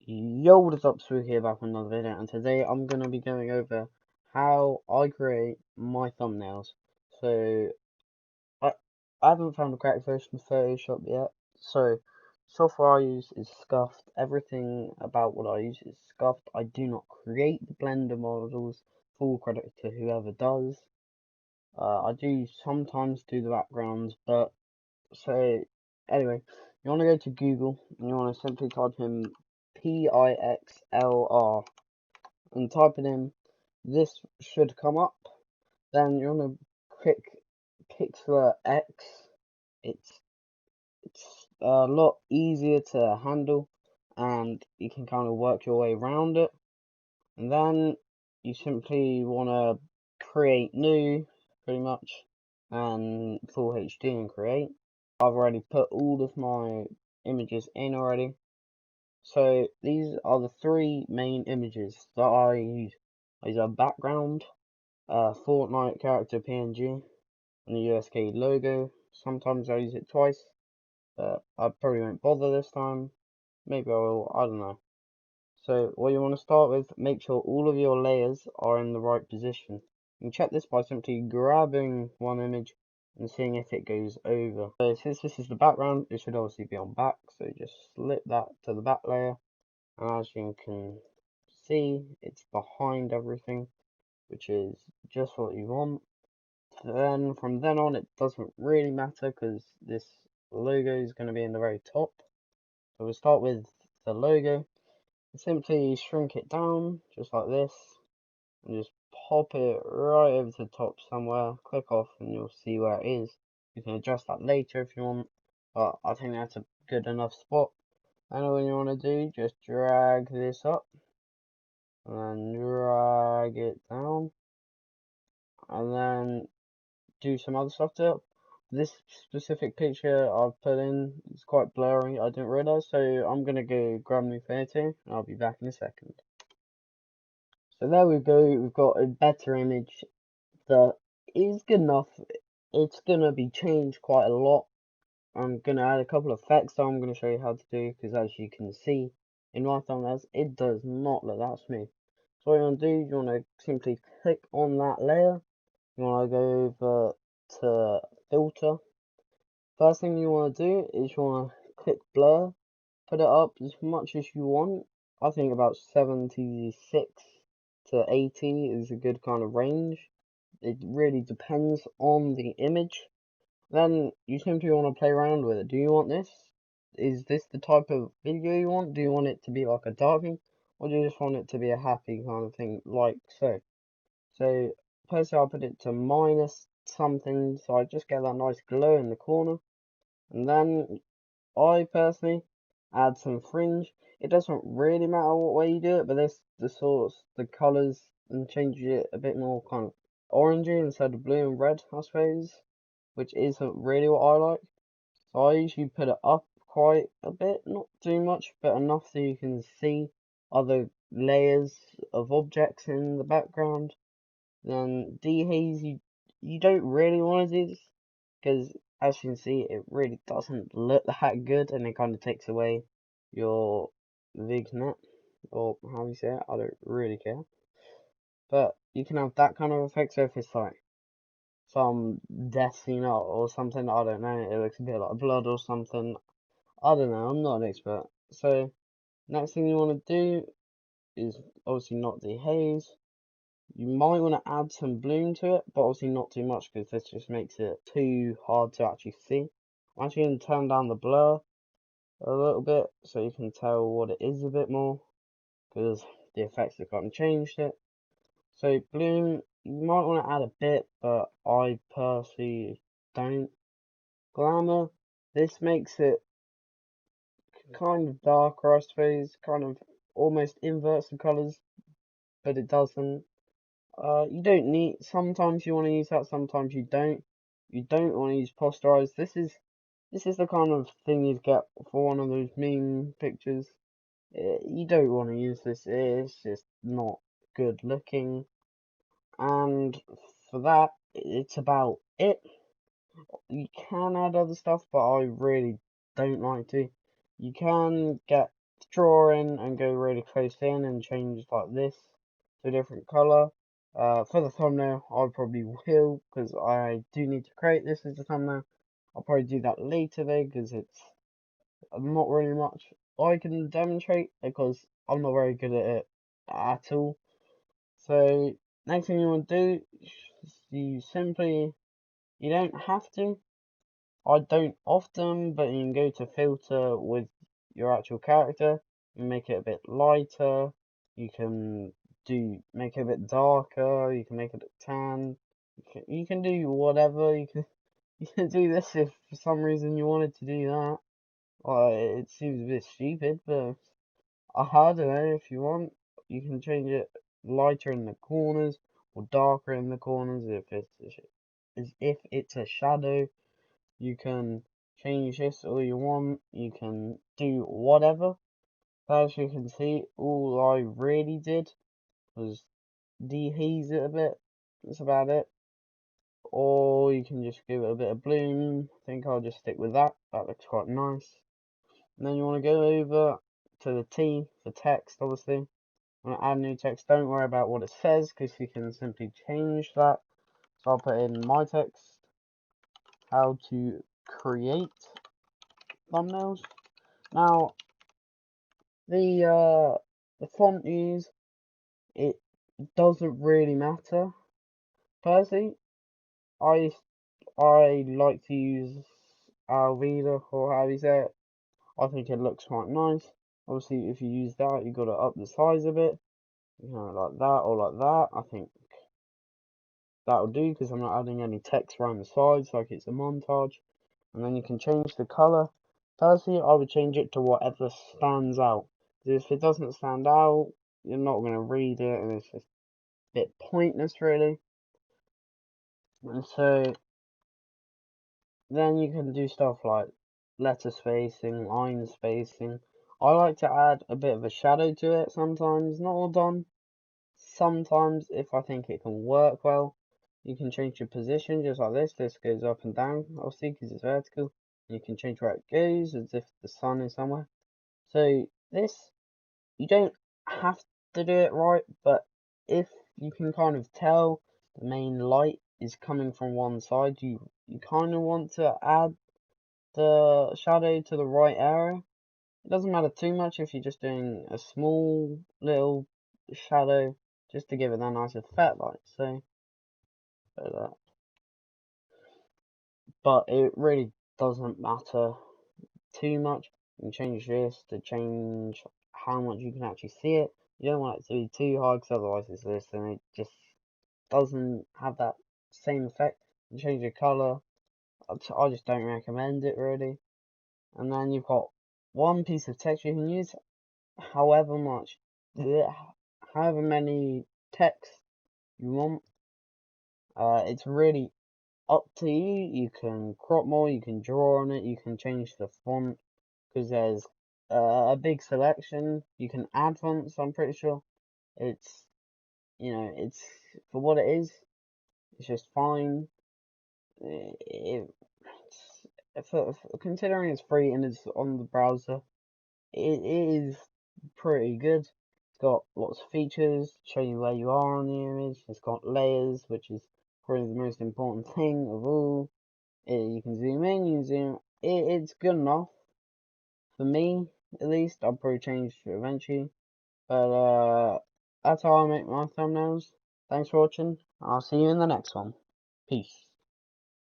Yo, what is up, Spooky here back with another video, and today I'm going to be going over how I create my thumbnails. So, I, I haven't found a correct version of Photoshop yet, so software I use is scuffed. Everything about what I use is scuffed. I do not create the Blender models, full credit to whoever does. I do sometimes do the backgrounds, but, so, anyway, you want to go to Google, and you want to simply type in Pixlr and type it in. This should come up. Then you're gonna click Pixlr X. It's a lot easier to handle, and you can kind of work your way around it. And then you simply want to create new, pretty much, and full HD and create. I've already put all of my images in already. So these are the three main images that I use. I use a background, a Fortnite character PNG, and the USK logo. Sometimes I use it twice, but I probably won't bother this time. Maybe I will, I don't know. So what you want to start with, make sure all of your layers are in the right position. You can check this by simply grabbing one image and seeing if it goes over. So since this is the background, it should obviously be on back, so just slip that to the back layer. And as you can see, it's behind everything, which is just what you want. Then from then on, it doesn't really matter because this logo is going to be in the very top. So we'll start with the logo. Simply shrink it down just like this, and just pop it right over to the top somewhere. Click off, and you'll see where it is. You can adjust that later if you want, but I think that's a good enough spot. And all you want to do, just drag this up and then drag it down, and then do some other stuff to it. This specific picture I've put in is quite blurry, I didn't realise, so I'm gonna go grab new photo and I'll be back in a second. So there we go, we've got a better image that is good enough. It's gonna be changed quite a lot. I'm gonna add a couple of effects that I'm gonna show you how to do, because as you can see in my thumbnails, it does not look that smooth. So what you want to do, you want to simply click on that layer. You want to go over to filter. First thing you want to do is you want to click blur, put it up as much as you want. I think about 76 to 80 is a good kind of range. It really depends on the image. Then you simply want to play around with it. Do you want this? Is this the type of video you want? Do you want it to be like a darkening? Or do you just want it to be a happy kind of thing, like so? So, personally, I'll put it to minus something, so I just get that nice glow in the corner. And then, I personally add some fringe. It doesn't really matter what way you do it, but this, the colours, and change it a bit more kind of orangey instead of blue and red, I suppose, which isn't really what I like. So I usually put it up quite a bit, not too much, but enough so you can see other layers of objects in the background. Then dehaze, you don't really want to do this, because as you can see, it really doesn't look that good, and it kind of takes away your vignette, or how you say it, I don't really care. But you can have that kind of effect, so if it's like some death scene or something, I don't know, it looks a bit like blood or something, I don't know, I'm not an expert. So next thing you want to do is obviously not dehaze. You might want to add some bloom to it, but obviously not too much, because this just makes it too hard to actually see. I'm actually going to turn down the blur a little bit so you can tell what it is a bit more, because the effects have kind of changed it. So bloom, you might want to add a bit, but I personally don't. Glamour, this makes it kind of darker, I suppose, kind of almost inverts the colours, but it doesn't. You don't need, sometimes you want to use that, sometimes you don't. You don't want to use posterize. This is the kind of thing you'd get for one of those meme pictures. You don't want to use this, it's just not good looking. And for that, it's about it. You can add other stuff, but I really don't like to. You can get draw in and go really close in and change like this to a different colour. For the thumbnail, I probably will, because I do need to create this as a thumbnail. I'll probably do that later though, because it's not really much I can demonstrate, because I'm not very good at it at all. So next thing you want to do, you don't have to. I don't often, but you can go to filter with your actual character and make it a bit lighter. You can make it a bit darker. You can make it a tan. You can do whatever. You can do this if for some reason you wanted to do that. It seems a bit stupid, but I don't know. If you want, you can change it lighter in the corners or darker in the corners if it's a shadow. You can change this all you want. You can do whatever. As you can see, all I really did was dehaze it a bit. That's about it. Or you can just give it a bit of bloom. I think I'll just stick with that. That looks quite nice. And then you want to go over to the T for text, obviously. Want to add new text. Don't worry about what it says, because you can simply change that. So I'll put in my text. How to create thumbnails. Now, the font you use, it doesn't really matter. Personally, I like to use Alvida, or how you say it. I think it looks quite nice. Obviously, if you use that, you've got to up the size a bit. You know, like that or like that. I think that'll do, because I'm not adding any text around the sides like it's a montage. And then you can change the color. Personally, I would change it to whatever stands out. Because if it doesn't stand out, you're not going to read it, and it's just a bit pointless, really. And so then you can do stuff like letter spacing, line spacing. I like to add a bit of a shadow to it sometimes, not all done. Sometimes, if I think it can work well, you can change your position just like this. This goes up and down, obviously, because it's vertical. You can change where it goes as if the sun is somewhere. So this, you don't have to do it right, but if you can kind of tell the main light is coming from one side, you kind of want to add the shadow to the right area. It doesn't matter too much if you're just doing a small little shadow, just to give it that nice effect, like so. But it really doesn't matter too much. You can change this to change how much you can actually see it. You don't want it to be too high, because otherwise it's this and it just doesn't have that same effect. You change the colour. I just don't recommend it, really. And then you've got one piece of text you can use, however many text you want. It's really up to you. You can crop more, you can draw on it, you can change the font, because there's a big selection. You can add fonts, I'm pretty sure. It's, it's for what it is, it's just fine. Considering it's free and it's on the browser, it is pretty good. It's got lots of features, show you where you are on the image. It's got layers, which is probably the most important thing of all. You can zoom in, you can zoom. It's good enough for me, at least. I'll probably change it eventually, but that's how I make my thumbnails. Thanks for watching, and I'll see you in the next one. Peace.